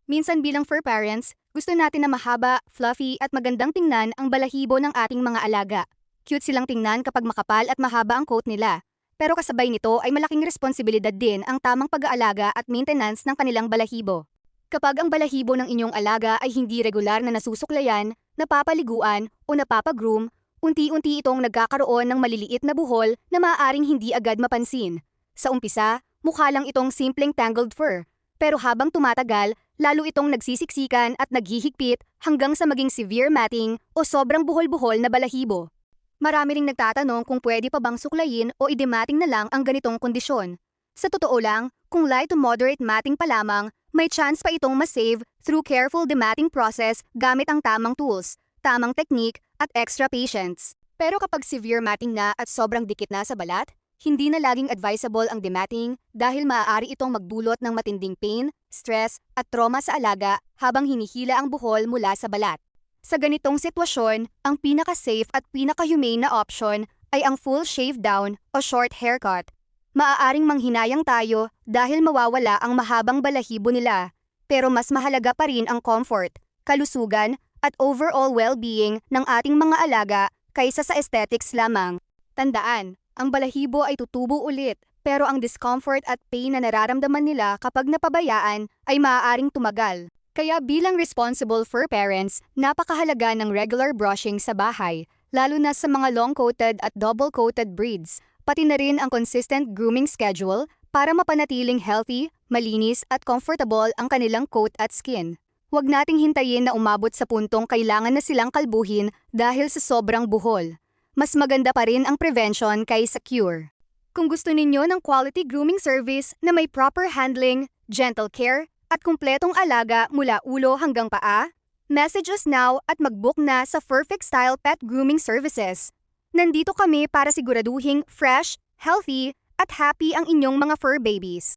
Minsan bilang fur parents, gusto natin na mahaba, fluffy at magandang tingnan ang balahibo ng ating mga alaga. Cute silang tingnan kapag makapal at mahaba ang coat nila. Pero kasabay nito ay malaking responsibilidad din ang tamang pag-aalaga at maintenance ng kanilang balahibo. Kapag ang balahibo ng inyong alaga ay hindi regular na nasusuklayan, napapaliguan o napapagroom, unti-unti itong nagkakaroon ng maliliit na buhol na maaaring hindi agad mapansin. Sa umpisa, mukha lang itong simpleng tangled fur. Pero habang tumatagal, lalo itong nagsisiksikan at naghihigpit hanggang sa maging severe matting o sobrang buhol-buhol na balahibo. Marami ring nagtatanong kung pwede pa bang suklayin o idemating na lang ang ganitong kondisyon. Sa totoo lang, kung light to moderate matting pa lamang, may chance pa itong masave through careful dematting process gamit ang tamang tools, tamang technique at extra patience. Pero kapag severe matting na at sobrang dikit na sa balat, hindi na laging advisable ang dematting dahil maaari itong magdulot ng matinding pain, stress at trauma sa alaga habang hinihila ang buhol mula sa balat. Sa ganitong sitwasyon, ang pinaka-safe at pinaka-humane na option ay ang full shave down o short haircut. Maaaring manghinayang tayo dahil mawawala ang mahabang balahibo nila, pero mas mahalaga pa rin ang comfort, kalusugan at overall well-being ng ating mga alaga kaysa sa aesthetics lamang. Tandaan, ang balahibo ay tutubo ulit, pero ang discomfort at pain na nararamdaman nila kapag napabayaan ay maaaring tumagal. Kaya bilang responsible fur parents, napakahalaga ng regular brushing sa bahay, lalo na sa mga long-coated at double-coated breeds, pati na rin ang consistent grooming schedule para mapanatiling healthy, malinis at comfortable ang kanilang coat at skin. Huwag nating hintayin na umabot sa puntong kailangan na silang kalbuhin dahil sa sobrang buhol. Mas maganda pa rin ang prevention kaysa cure. Kung gusto ninyo ng quality grooming service na may proper handling, gentle care, at kumpletong alaga mula ulo hanggang paa, message us now at mag-book na sa Perfect Style Pet Grooming Services. Nandito kami para siguraduhing fresh, healthy, at happy ang inyong mga fur babies.